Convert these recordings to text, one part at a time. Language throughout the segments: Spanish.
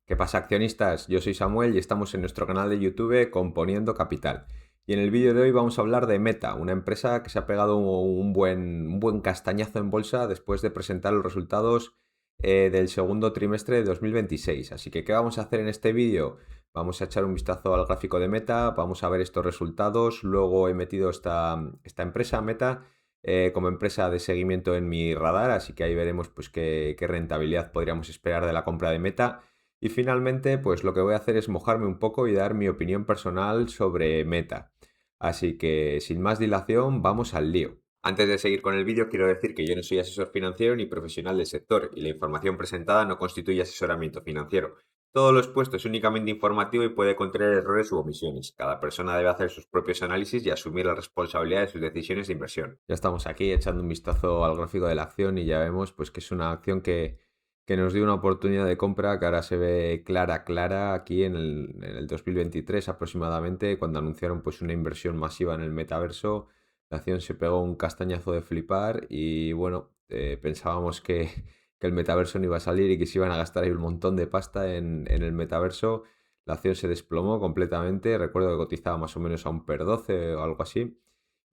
¿Qué pasa, accionistas? Yo soy Samuel y estamos en nuestro canal de YouTube Componiendo Capital. Y en el vídeo de hoy vamos a hablar de Meta, una empresa que se ha pegado un buen castañazo en bolsa después de presentar los resultados del segundo trimestre de 2026. Así que, ¿qué vamos a hacer en este vídeo? Vamos a echar un vistazo al gráfico de Meta, vamos a ver estos resultados. Luego he metido esta empresa, Meta, como empresa de seguimiento en mi radar, así que ahí veremos pues, qué rentabilidad podríamos esperar de la compra de Meta. Y finalmente, pues lo que voy a hacer es mojarme un poco y dar mi opinión personal sobre Meta. Así que, sin más dilación, vamos al lío. Antes de seguir con el vídeo, quiero decir que yo no soy asesor financiero ni profesional del sector y la información presentada no constituye asesoramiento financiero. Todo lo expuesto es únicamente informativo y puede contener errores u omisiones. Cada persona debe hacer sus propios análisis y asumir la responsabilidad de sus decisiones de inversión. Ya estamos aquí echando un vistazo al gráfico de la acción y ya vemos pues, que es una acción que nos dio una oportunidad de compra que ahora se ve clara aquí en el 2023 aproximadamente, cuando anunciaron pues una inversión masiva en el metaverso. La acción se pegó un castañazo de flipar y bueno, pensábamos que el metaverso no iba a salir y que se iban a gastar ahí un montón de pasta en el metaverso. La acción se desplomó completamente, recuerdo que cotizaba más o menos a un PER 12 o algo así.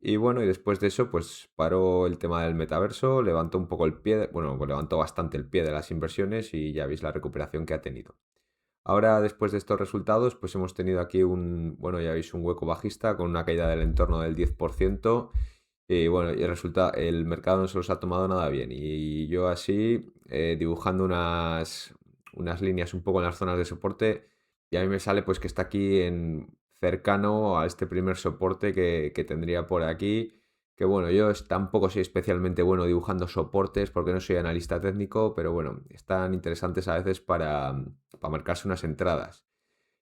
Y bueno, y después de eso, pues paró el tema del metaverso, levantó un poco el pie, bueno, pues levantó bastante el pie de las inversiones y ya veis la recuperación que ha tenido. Ahora, después de estos resultados, pues hemos tenido aquí bueno, ya veis un hueco bajista con una caída del entorno del 10%. Y bueno, y resulta, el mercado no se los ha tomado nada bien. Y yo así, dibujando unas líneas un poco en las zonas de soporte, y a mí me sale pues que está aquí cercano a este primer soporte que tendría por aquí. Que bueno, tampoco soy especialmente bueno dibujando soportes porque no soy analista técnico, pero bueno, están interesantes a veces para marcarse unas entradas.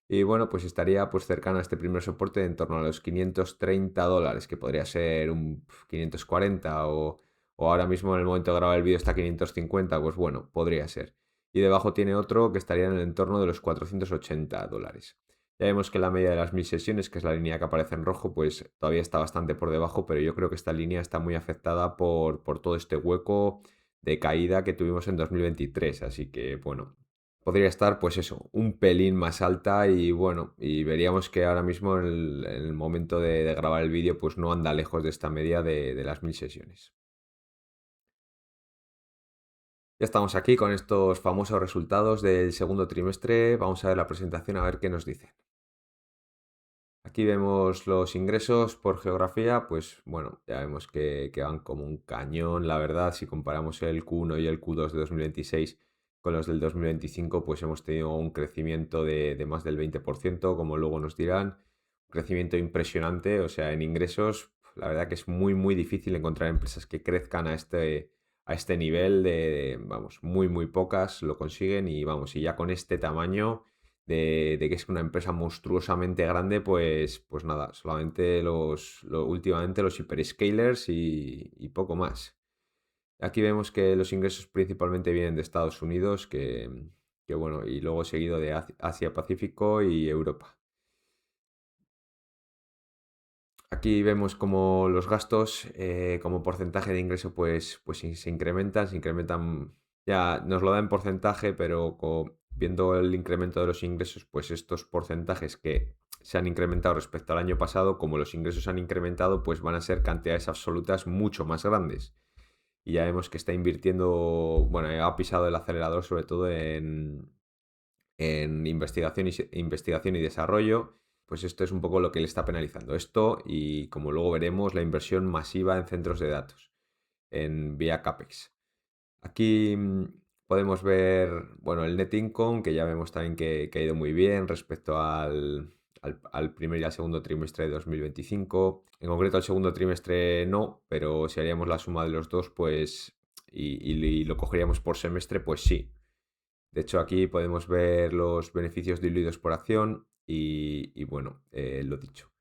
Y bueno, pues estaría pues cercano a este primer soporte en torno a los $530, que podría ser un 540 o ahora mismo en el momento de grabar el vídeo está a 550, pues bueno, podría ser. Y debajo tiene otro que estaría en el entorno de los $480. Ya vemos que la media de las 1000 sesiones, que es la línea que aparece en rojo, pues todavía está bastante por debajo, pero yo creo que esta línea está muy afectada por todo este hueco de caída que tuvimos en 2023. Así que bueno, podría estar, pues eso, un pelín más alta y bueno, y veríamos que ahora mismo en el momento de grabar el vídeo, pues no anda lejos de esta media de las 1000 sesiones. Ya estamos aquí con estos famosos resultados del segundo trimestre. Vamos a ver la presentación a ver qué nos dice. Aquí vemos los ingresos por geografía, pues bueno, ya vemos que van como un cañón, la verdad. Si comparamos el Q1 y el Q2 de 2026 con los del 2025, pues hemos tenido un crecimiento de más del 20%, como luego nos dirán. Un crecimiento impresionante, o sea, en ingresos, la verdad que es muy difícil encontrar empresas que crezcan a este nivel vamos, muy pocas lo consiguen y vamos, y ya con este tamaño de que es una empresa monstruosamente grande, pues nada, solamente últimamente los hyperscalers y poco más. Aquí vemos que los ingresos principalmente vienen de Estados Unidos, que bueno, y luego seguido de Asia Pacífico y Europa. Aquí vemos como los gastos como porcentaje de ingreso pues se incrementan, ya nos lo da en porcentaje, pero viendo el incremento de los ingresos, pues estos porcentajes que se han incrementado respecto al año pasado, como los ingresos se han incrementado, pues van a ser cantidades absolutas mucho más grandes. Y ya vemos que está invirtiendo, bueno, ha pisado el acelerador sobre todo en investigación y desarrollo, pues esto es un poco lo que le está penalizando. Esto y como luego veremos, la inversión masiva en centros de datos, en vía CAPEX. Aquí podemos ver, bueno, el net income, que ya vemos también que ha ido muy bien respecto al primer y al segundo trimestre de 2025. En concreto, el segundo trimestre no, pero si haríamos la suma de los dos, pues, y lo cogeríamos por semestre, pues sí. De hecho, aquí podemos ver los beneficios diluidos por acción y bueno, lo dicho.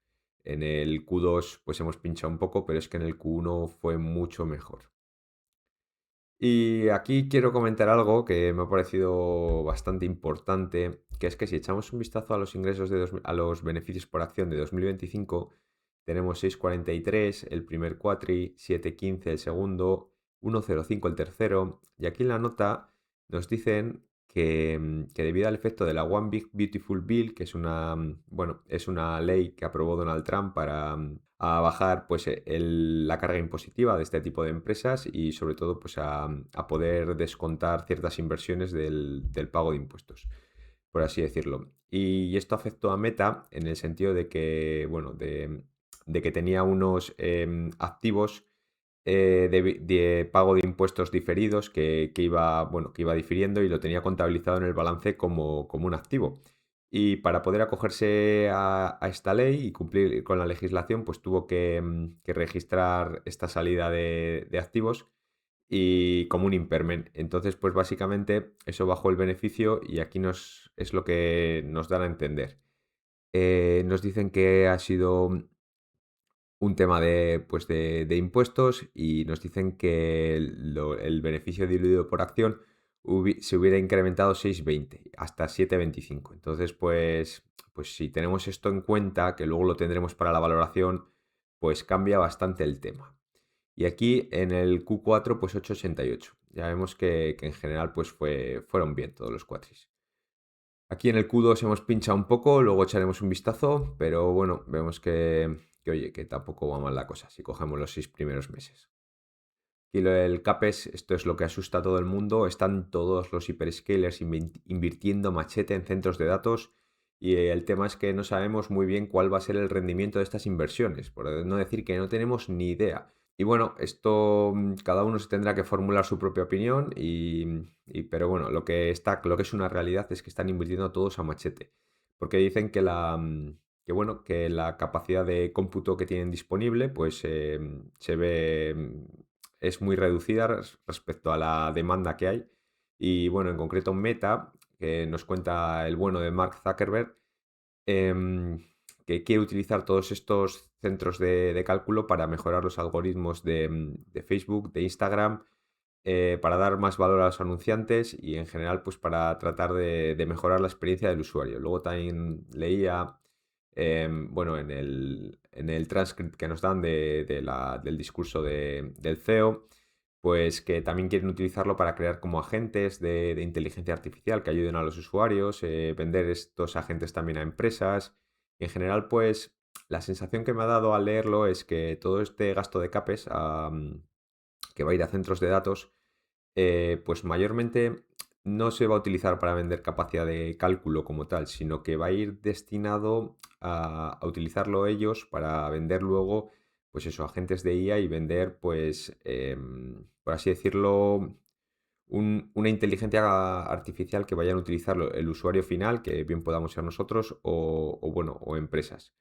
En el Q2 pues hemos pinchado un poco, pero es que en el Q1 fue mucho mejor. Y aquí quiero comentar algo que me ha parecido bastante importante, que es que si echamos un vistazo a los ingresos a los beneficios por acción de 2025, tenemos 6,43 el primer cuatri, 7,15 el segundo, 1,05 el tercero, y aquí en la nota nos dicen que debido al efecto de la One Big Beautiful Bill, que es bueno, es una ley que aprobó Donald Trump para a bajar pues, la carga impositiva de este tipo de empresas y sobre todo pues, a poder descontar ciertas inversiones del pago de impuestos, por así decirlo. Y esto afectó a Meta en el sentido de que, bueno, de que tenía unos activos de pago de impuestos diferidos que iba, bueno, que iba difiriendo y lo tenía contabilizado en el balance como un activo. Y para poder acogerse a esta ley y cumplir con la legislación, pues tuvo que registrar esta salida de activos y como un impairment. Entonces, pues básicamente eso bajó el beneficio y aquí es lo que nos dan a entender. Nos dicen que ha sido un tema pues de impuestos y nos dicen que el beneficio diluido por acción se hubiera incrementado 6,20 hasta 7,25. Entonces, pues si tenemos esto en cuenta, que luego lo tendremos para la valoración, pues cambia bastante el tema. Y aquí en el Q4, pues 8,88. Ya vemos que en general pues fueron bien todos los cuatris. Aquí en el Q2 hemos pinchado un poco, luego echaremos un vistazo, pero bueno, vemos oye, que tampoco va mal la cosa si cogemos los 6 primeros meses. Y el CAPEX, esto es lo que asusta a todo el mundo, están todos los hyperscalers invirtiendo machete en centros de datos y el tema es que no sabemos muy bien cuál va a ser el rendimiento de estas inversiones, por no decir que no tenemos ni idea. Y bueno, esto cada uno se tendrá que formular su propia opinión, pero bueno, lo que es una realidad es que están invirtiendo todos a machete, porque dicen bueno, que la capacidad de cómputo que tienen disponible, pues se ve, es muy reducida respecto a la demanda que hay. Y bueno, en concreto Meta, que nos cuenta el bueno de Mark Zuckerberg, em, que quiere utilizar todos estos centros de cálculo para mejorar los algoritmos de Facebook, de Instagram, para dar más valor a los anunciantes y en general pues para tratar de mejorar la experiencia del usuario. Luego también leía, bueno, en el transcript que nos dan del discurso del CEO, pues que también quieren utilizarlo para crear como agentes de inteligencia artificial que ayuden a los usuarios, vender estos agentes también a empresas. Y en general, pues la sensación que me ha dado al leerlo es que todo este gasto de CAPEX que va a ir a centros de datos, pues mayormente no se va a utilizar para vender capacidad de cálculo como tal, sino que va a ir destinado a utilizarlo ellos para vender luego, pues eso, agentes de IA y vender, pues, por así decirlo, una inteligencia artificial que vayan a utilizar el usuario final, que bien podamos ser nosotros, bueno, o empresas.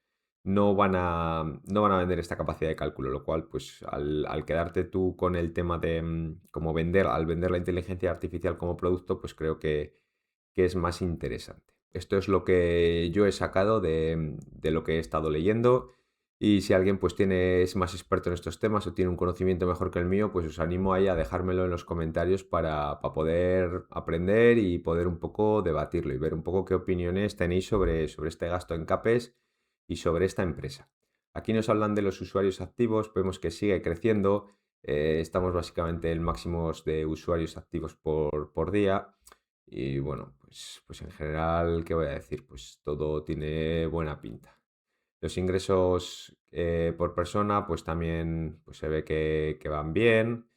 No van a vender esta capacidad de cálculo, lo cual, pues, al quedarte tú con el tema de como al vender la inteligencia artificial como producto, pues creo que es más interesante. Esto es lo que yo he sacado de lo que he estado leyendo. Y si alguien pues es más experto en estos temas o tiene un conocimiento mejor que el mío, pues os animo ahí a dejármelo en los comentarios para poder aprender y poder un poco debatirlo y ver un poco qué opiniones tenéis sobre este gasto en CAPEX y sobre esta empresa. Aquí nos hablan de los usuarios activos, vemos que sigue creciendo, estamos básicamente en máximos de usuarios activos por día y bueno, pues en general, ¿qué voy a decir? Pues todo tiene buena pinta. Los ingresos por persona, pues también pues se ve que van bien.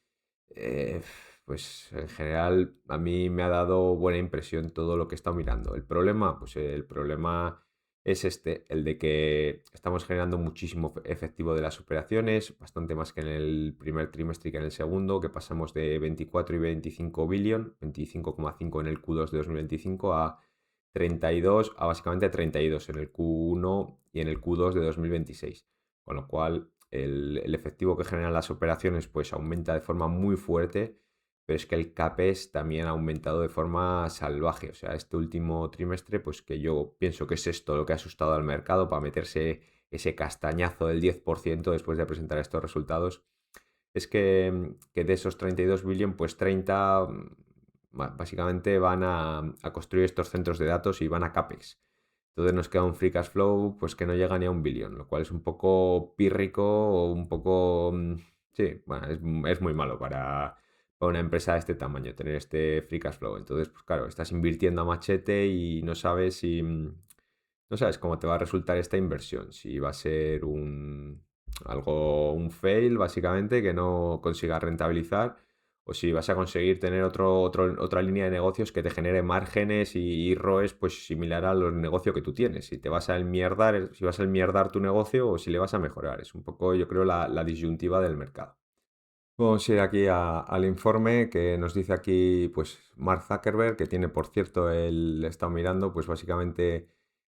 Eh, pues en general a mí me ha dado buena impresión todo lo que he estado mirando. El problema, pues el problema es el de que estamos generando muchísimo efectivo de las operaciones, bastante más que en el primer trimestre y que en el segundo, que pasamos de 24 y 25 billion, 25,5 en el Q2 de 2025 a 32, a básicamente 32 en el Q1 y en el Q2 de 2026. Con lo cual, el efectivo que generan las operaciones pues aumenta de forma muy fuerte, pero es que el CAPEX también ha aumentado de forma salvaje. O sea, este último trimestre, pues que yo pienso que es esto lo que ha asustado al mercado para meterse ese castañazo del 10% después de presentar estos resultados. Es que de esos 32 billion, pues 30 básicamente van a construir estos centros de datos y van a CAPEX. Entonces nos queda un free cash flow pues que no llega ni a un billón, lo cual es un poco pírrico o un poco... sí, bueno, es muy malo para una empresa de este tamaño, tener este free cash flow. Entonces, pues claro, estás invirtiendo a machete y no sabes si, no sabes cómo te va a resultar esta inversión. Si va a ser un fail, básicamente, que no consigas rentabilizar, o si vas a conseguir tener otra línea de negocios que te genere márgenes y ROEs pues similar al negocio que tú tienes. Si te vas a enmierdar, si vas a enmierdar tu negocio o si le vas a mejorar. Es un poco, yo creo, la disyuntiva del mercado. Vamos a ir aquí al informe que nos dice aquí, pues, Mark Zuckerberg, que tiene, por cierto, el he estado mirando, pues básicamente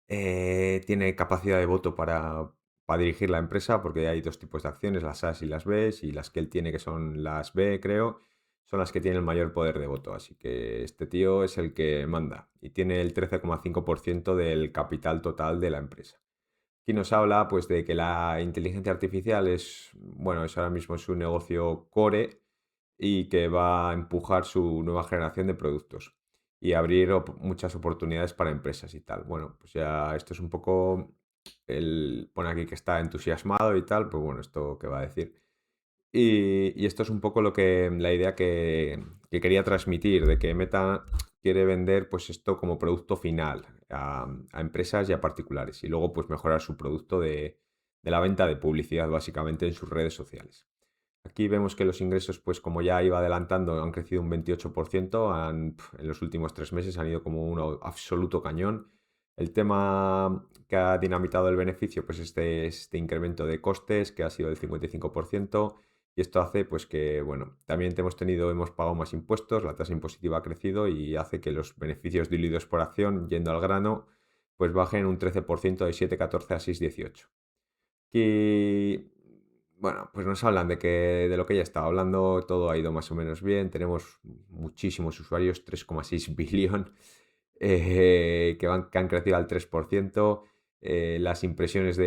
tiene capacidad de voto para dirigir la empresa, porque hay dos tipos de acciones, las A's y las B's, y las que él tiene, que son las B, creo, son las que tienen el mayor poder de voto. Así que este tío es el que manda y tiene el 13,5% del capital total de la empresa. Aquí nos habla pues de que la inteligencia artificial es, bueno, es ahora mismo su negocio core y que va a empujar su nueva generación de productos y abrir muchas oportunidades para empresas y tal. Bueno, pues ya esto es un poco pone aquí que está entusiasmado y tal, pues bueno, esto que va a decir. Y esto es un poco la idea que quería transmitir, de que Meta quiere vender pues esto como producto final a empresas y a particulares y luego pues mejorar su producto de la venta de publicidad básicamente en sus redes sociales. Aquí vemos que los ingresos, pues como ya iba adelantando, han crecido un 28%, en los últimos 3 meses han ido como un absoluto cañón. El tema que ha dinamitado el beneficio, pues este incremento de costes, que ha sido del 55%, y esto hace pues que, bueno, también hemos pagado más impuestos, la tasa impositiva ha crecido y hace que los beneficios diluidos por acción, yendo al grano, pues bajen un 13% de 7,14 a 6,18. Y bueno, pues nos hablan de lo que ya estaba hablando, todo ha ido más o menos bien, tenemos muchísimos usuarios, 3,6 billón, que han crecido al 3%, las impresiones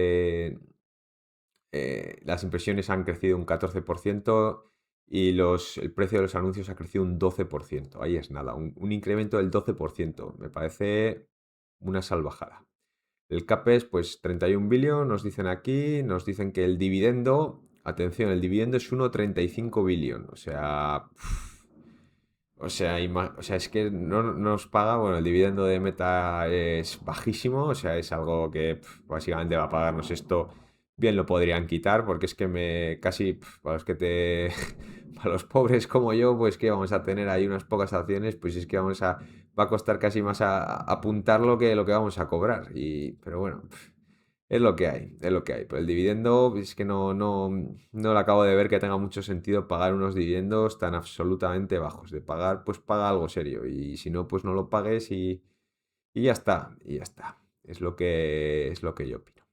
las impresiones han crecido un 14% y el precio de los anuncios ha crecido un 12%. Ahí es nada, un incremento del 12%. Me parece una salvajada. El CAPEX, pues 31 billion, nos dicen aquí, nos dicen que el dividendo, atención, el dividendo es 1,35 billion, o sea, es que no nos paga, bueno, el dividendo de Meta es bajísimo, o sea, es algo que básicamente va a pagarnos esto, bien lo podrían quitar, porque es que casi, para los que para los pobres como yo, pues que vamos a tener ahí unas pocas acciones, pues es que va a costar casi más apuntarlo que lo que vamos a cobrar, pero bueno. Es lo que hay, es lo que hay. Pero el dividendo es que no le acabo de ver que tenga mucho sentido pagar unos dividendos tan absolutamente bajos. De pagar, pues paga algo serio. Y si no, pues no lo pagues y ya está. Y ya está. Es lo que yo opino.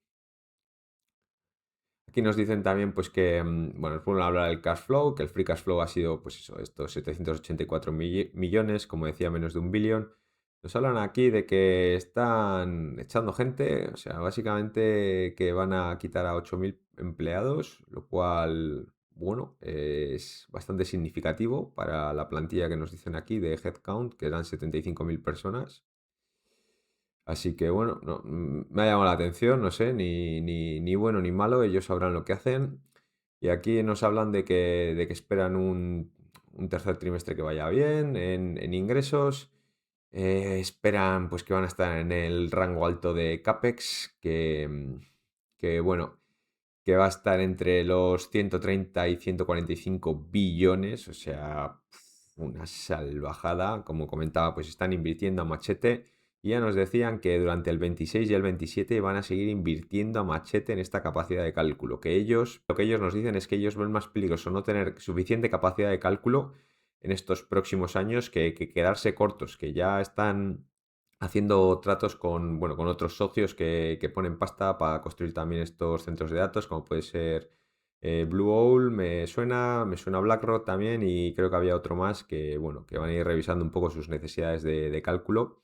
Aquí nos dicen también, pues que, bueno, nos ponen a hablar del cash flow, que el free cash flow ha sido, pues eso, estos 784 millones, como decía, menos de un billón. Nos hablan aquí de que están echando gente, o sea, básicamente que van a quitar a 8.000 empleados, lo cual, bueno, es bastante significativo para la plantilla que nos dicen aquí de headcount, que eran 75.000 personas. Así que bueno, me ha llamado la atención, no sé, ni bueno ni malo, ellos sabrán lo que hacen. Y aquí nos hablan de que esperan un tercer trimestre que vaya bien en ingresos. Esperan pues que van a estar en el rango alto de CAPEX, que bueno, que va a estar entre los 130 y 145 billones, o sea, una salvajada. Como comentaba, pues están invirtiendo a machete y ya nos decían que durante el 26 y el 27 van a seguir invirtiendo a machete en esta capacidad de cálculo. Lo que ellos nos dicen es que ellos ven más peligroso no tener suficiente capacidad de cálculo en estos próximos años que quedarse cortos, que ya están haciendo tratos bueno, con otros socios que ponen pasta para construir también estos centros de datos, como puede ser Blue Owl, me suena BlackRock también, y creo que había otro más que, bueno, que van a ir revisando un poco sus necesidades de cálculo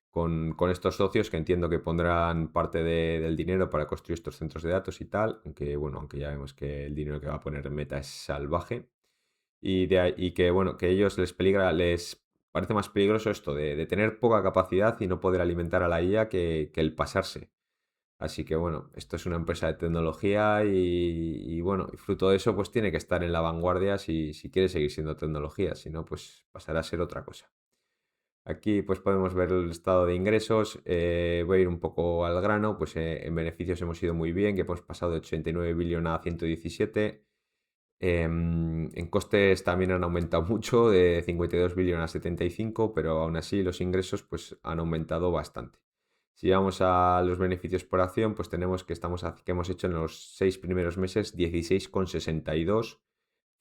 con estos socios, que entiendo que pondrán parte del dinero para construir estos centros de datos y tal, aunque bueno, aunque ya vemos que el dinero que va a poner Meta es salvaje. Y que, bueno, que ellos les parece más peligroso esto de tener poca capacidad y no poder alimentar a la IA que el pasarse. Así que bueno, esto es una empresa de tecnología y bueno, y fruto de eso pues tiene que estar en la vanguardia si quiere seguir siendo tecnología, si no pues pasará a ser otra cosa. Aquí pues podemos ver el estado de ingresos. Voy a ir un poco al grano, pues en beneficios hemos ido muy bien, que hemos pasado de 89 billones a 117. En costes también han aumentado mucho, de 52 billones a 75, pero aún así los ingresos pues han aumentado bastante. Si vamos a los beneficios por acción, pues tenemos que hemos hecho en los 6 primeros meses 16,62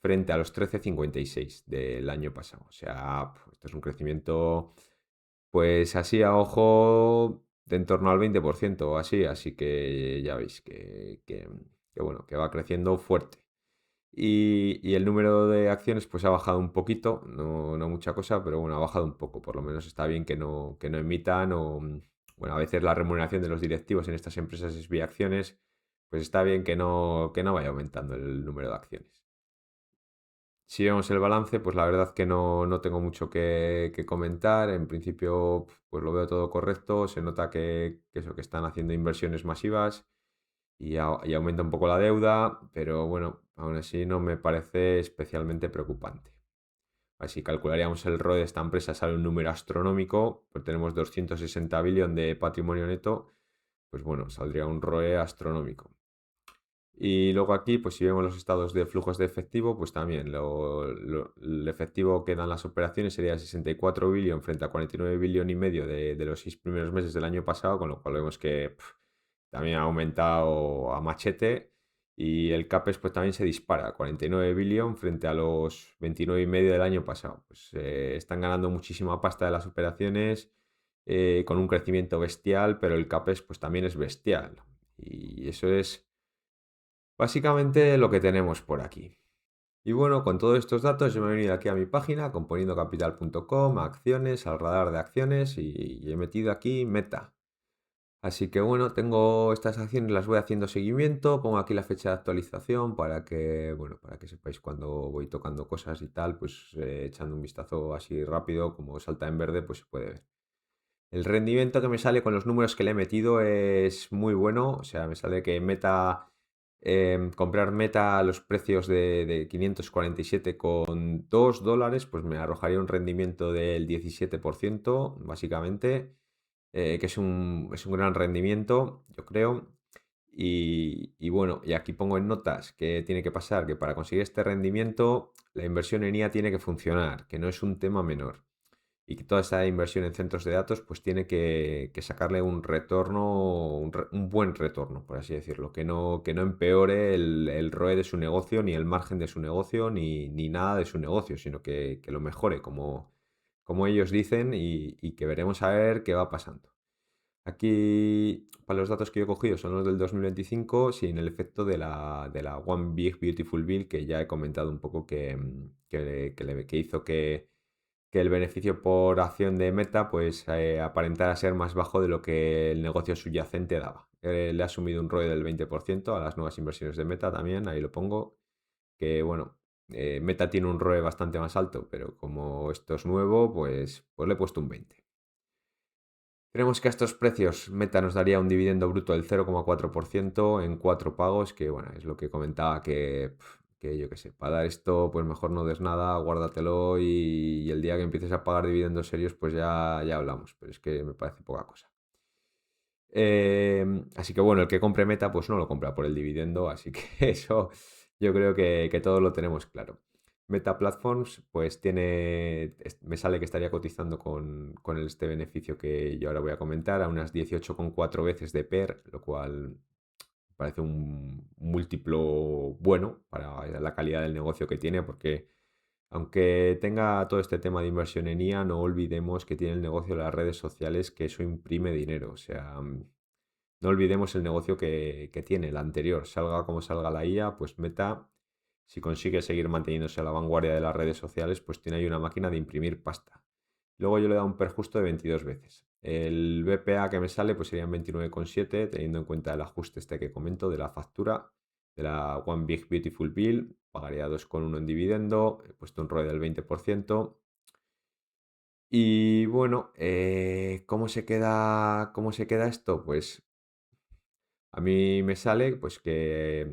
frente a los 13,56 del año pasado. O sea, esto es un crecimiento, pues así a ojo, de en torno al 20% o así. Así que ya veis que bueno, que va creciendo fuerte. Y el número de acciones pues ha bajado un poquito, no mucha cosa, pero bueno, ha bajado un poco. Por lo menos está bien que no emitan bueno, a veces la remuneración de los directivos en estas empresas es vía acciones, pues está bien que no vaya aumentando el número de acciones. Si vemos el balance, pues la verdad que no tengo mucho que comentar. En principio, pues lo veo todo correcto. Se nota que están haciendo inversiones masivas y aumenta un poco la deuda, pero bueno, aún así no me parece especialmente preocupante. Así calcularíamos el ROE de esta empresa, sale un número astronómico, pues tenemos 260 billones de patrimonio neto, pues bueno, saldría un ROE astronómico. Y luego aquí, pues si vemos los estados de flujos de efectivo, pues también el efectivo que dan las operaciones sería 64 billones frente a 49 billones y medio de los 6 primeros meses del año pasado, con lo cual vemos que también ha aumentado a machete. Y el CAPEX pues también se dispara, 49 billones frente a los 29 y medio del año pasado. Pues están ganando muchísima pasta de las operaciones, con un crecimiento bestial, pero el CAPEX pues también es bestial. Y eso es básicamente lo que tenemos por aquí. Y bueno, con todos estos datos yo me he venido aquí a mi página, componiendocapital.com, a acciones, al radar de acciones y he metido aquí Meta. Así que bueno, tengo estas acciones, las voy haciendo seguimiento, pongo aquí la fecha de actualización para que sepáis cuando voy tocando cosas y tal, pues echando un vistazo así rápido, como salta en verde, pues se puede ver. El rendimiento que me sale con los números que le he metido es muy bueno. O sea, me sale que comprar Meta a los precios de 547,2 dólares, pues me arrojaría un rendimiento del 17%, básicamente, que es un gran rendimiento, yo creo. Y bueno, y aquí pongo en notas que tiene que pasar, que para conseguir este rendimiento, la inversión en IA tiene que funcionar, que no es un tema menor y que toda esa inversión en centros de datos pues tiene que sacarle un retorno, un buen retorno, por así decirlo, que no empeore el ROE de su negocio, ni el margen de su negocio, ni nada de su negocio, sino que lo mejore como ellos dicen y que veremos a ver qué va pasando. Aquí, para los datos que yo he cogido son los del 2025, sin el efecto de la One Big Beautiful Bill, que ya he comentado un poco que hizo que el beneficio por acción de Meta pues aparentara ser más bajo de lo que el negocio subyacente daba. Le ha asumido un ROE del 20% a las nuevas inversiones de Meta también, ahí lo pongo, que bueno, Meta tiene un ROE bastante más alto, pero como esto es nuevo, pues le he puesto un 20. Creemos que a estos precios Meta nos daría un dividendo bruto del 0,4% en 4 pagos, que bueno, es lo que comentaba que yo qué sé, para dar esto pues mejor no des nada, guárdatelo y el día que empieces a pagar dividendos serios pues ya hablamos, pero es que me parece poca cosa. Así que bueno, el que compre Meta pues no lo compra por el dividendo, así que eso yo creo que todos lo tenemos claro. Meta Platforms pues me sale que estaría cotizando con este beneficio que yo ahora voy a comentar a unas 18,4 veces de PER, lo cual parece un múltiplo bueno para la calidad del negocio que tiene, porque aunque tenga todo este tema de inversión en IA, no olvidemos que tiene el negocio de las redes sociales, que eso imprime dinero. O sea, no olvidemos el negocio que tiene, el anterior. Salga como salga la IA, pues Meta, si consigue seguir manteniéndose a la vanguardia de las redes sociales, pues tiene ahí una máquina de imprimir pasta. Luego yo le he dado un per justo de 22 veces. El BPA que me sale pues serían 29,7, teniendo en cuenta el ajuste este que comento de la factura de la One Big Beautiful Bill. Pagaría 2,1 en dividendo, he puesto un ROE del 20%. Y bueno, ¿cómo se queda esto? Pues A mí me sale pues que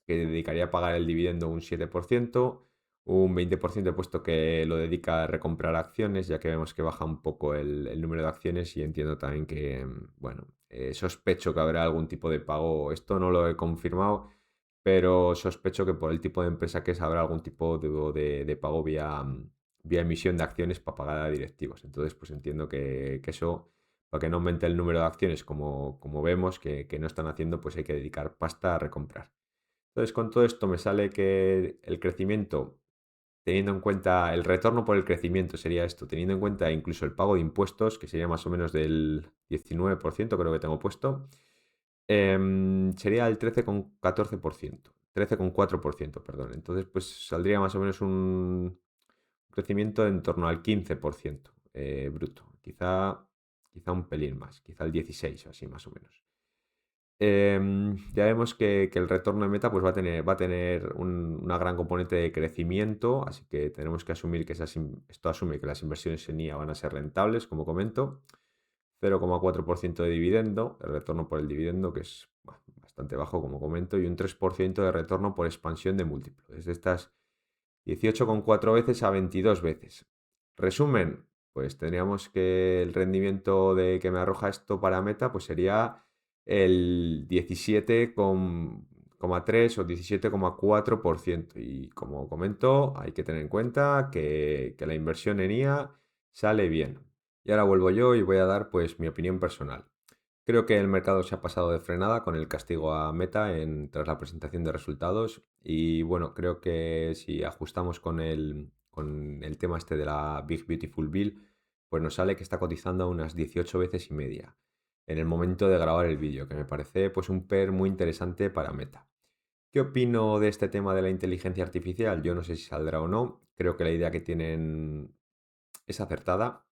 dedicaría a pagar el dividendo un 7%, un 20% he puesto que lo dedica a recomprar acciones, ya que vemos que baja un poco el número de acciones y entiendo también que, bueno, sospecho que habrá algún tipo de pago. Esto no lo he confirmado, pero sospecho que por el tipo de empresa que es habrá algún tipo de pago vía emisión de acciones para pagar a directivos. Entonces, pues entiendo que eso, para que no aumente el número de acciones como vemos que no están haciendo, pues hay que dedicar pasta a recomprar. Entonces, con todo esto me sale que el crecimiento, teniendo en cuenta el retorno por el crecimiento, sería esto, teniendo en cuenta incluso el pago de impuestos, que sería más o menos del 19%, creo que tengo puesto, sería el 13,14%, 13,4%, perdón. Entonces, pues saldría más o menos un crecimiento en torno al 15% bruto. Quizá un pelín más, quizá el 16 o así más o menos. Ya vemos que el retorno de Meta pues va a tener una gran componente de crecimiento, así que tenemos que asumir que esto asume que las inversiones en IA van a ser rentables, como comento. 0,4% de dividendo, el retorno por el dividendo, que es bueno, bastante bajo, como comento, y un 3% de retorno por expansión de múltiplo. Desde estas 18,4 veces a 22 veces. Resumen, pues tendríamos que el rendimiento de que me arroja esto para Meta, pues sería el 17,3 o 17,4%. Y como comento, hay que tener en cuenta que la inversión en IA sale bien. Y ahora vuelvo yo y voy a dar pues mi opinión personal. Creo que el mercado se ha pasado de frenada con el castigo a Meta tras la presentación de resultados y bueno, creo que si ajustamos con el tema este de la Big Beautiful Bill, pues nos sale que está cotizando a unas 18 veces y media en el momento de grabar el vídeo, que me parece pues un PER muy interesante para Meta. ¿Qué opino de este tema de la inteligencia artificial? Yo no sé si saldrá o no, creo que la idea que tienen es acertada.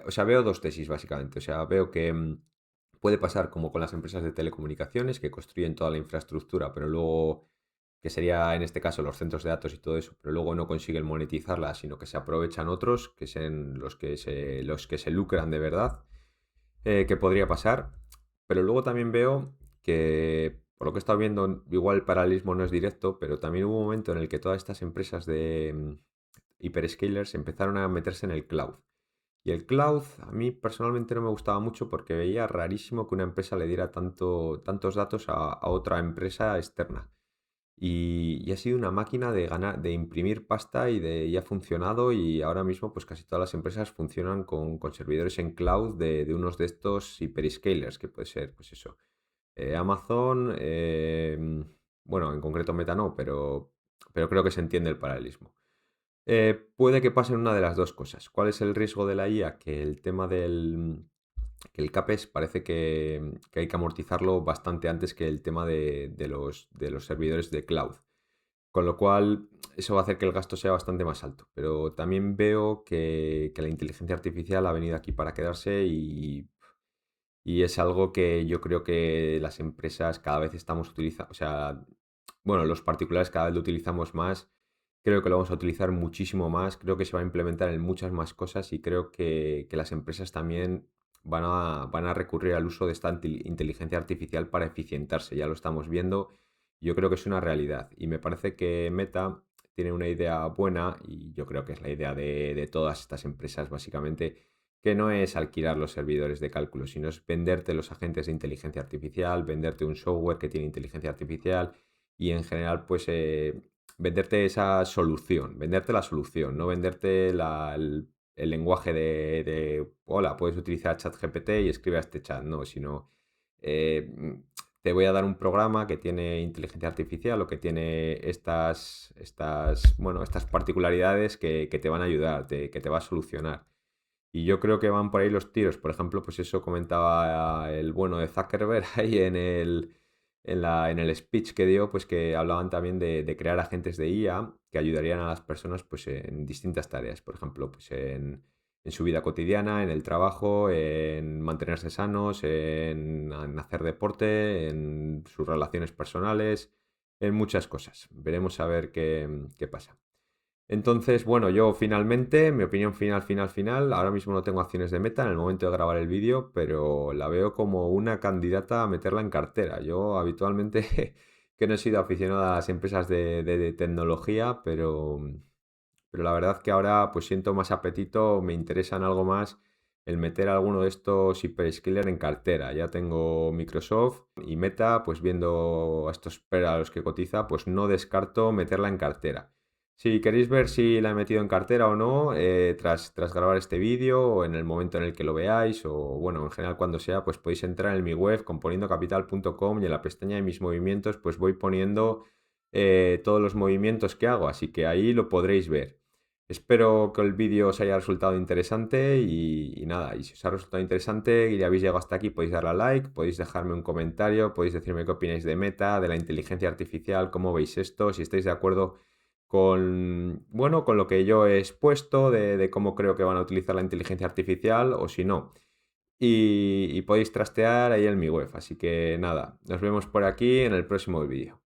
O sea, veo dos tesis básicamente. O sea, veo que puede pasar como con las empresas de telecomunicaciones que construyen toda la infraestructura, pero luego, que sería en este caso los centros de datos y todo eso, pero luego no consiguen monetizarla, sino que se aprovechan otros, que sean los que se lucran de verdad, que podría pasar. Pero luego también veo que, por lo que he estado viendo, igual el paralelismo no es directo, pero también hubo un momento en el que todas estas empresas de hyperscalers empezaron a meterse en el cloud. Y el cloud a mí personalmente no me gustaba mucho porque veía rarísimo que una empresa le diera tantos datos a otra empresa externa. Y ha sido una máquina de ganar, de imprimir pasta y ha funcionado y ahora mismo pues casi todas las empresas funcionan con servidores en cloud de unos de estos hyperscalers, que puede ser pues eso, Amazon, bueno, en concreto Meta no, pero creo que se entiende el paralelismo. Puede que pasen una de las dos cosas. ¿Cuál es el riesgo de la IA? Que el tema que el CAPEX parece que hay que amortizarlo bastante antes que el tema de los servidores de cloud. Con lo cual, eso va a hacer que el gasto sea bastante más alto. Pero también veo que la inteligencia artificial ha venido aquí para quedarse y es algo que yo creo que las empresas cada vez estamos utilizando, o sea, bueno, los particulares cada vez lo utilizamos más, creo que lo vamos a utilizar muchísimo más, creo que se va a implementar en muchas más cosas y creo que las empresas también van a recurrir al uso de esta inteligencia artificial para eficientarse, ya lo estamos viendo, yo creo que es una realidad y me parece que Meta tiene una idea buena y yo creo que es la idea de todas estas empresas básicamente que no es alquilar los servidores de cálculo, sino es venderte los agentes de inteligencia artificial, venderte un software que tiene inteligencia artificial y en general, pues venderte esa solución, venderte la solución, no venderte el lenguaje hola, puedes utilizar ChatGPT y escribe a este chat, no, sino eh, mm, te voy a dar un programa que tiene inteligencia artificial o que tiene estas particularidades que te van a ayudar, que te va a solucionar. Y yo creo que van por ahí los tiros. Por ejemplo, pues eso comentaba el bueno de Zuckerberg ahí en el speech que dio, pues que hablaban también de crear agentes de IA que ayudarían a las personas pues en distintas tareas. Por ejemplo, pues en su vida cotidiana, en el trabajo, en mantenerse sanos, en hacer deporte, en sus relaciones personales, en muchas cosas. Veremos a ver qué pasa. Entonces, bueno, yo finalmente, mi opinión final, ahora mismo no tengo acciones de Meta en el momento de grabar el vídeo, pero la veo como una candidata a meterla en cartera. Yo habitualmente, que no he sido aficionado a las empresas de tecnología, pero la verdad que ahora pues siento más apetito, me interesan algo más el meter alguno de estos hyperscaler en cartera. Ya tengo Microsoft y Meta, pues viendo a estos a los que cotiza, pues no descarto meterla en cartera. Si queréis ver si la he metido en cartera o no, tras grabar este vídeo o en el momento en el que lo veáis, o bueno, en general cuando sea, pues podéis entrar en mi web componiendocapital.com y en la pestaña de mis movimientos, pues voy poniendo todos los movimientos que hago, así que ahí lo podréis ver. Espero que el vídeo os haya resultado interesante y nada, y si os ha resultado interesante y ya habéis llegado hasta aquí, podéis darle a like, podéis dejarme un comentario, podéis decirme qué opináis de Meta, de la inteligencia artificial, cómo veis esto, si estáis de acuerdo con, bueno, con lo que yo he expuesto de cómo creo que van a utilizar la inteligencia artificial o si no. Y podéis trastear ahí en mi web. Así que nada, nos vemos por aquí en el próximo vídeo.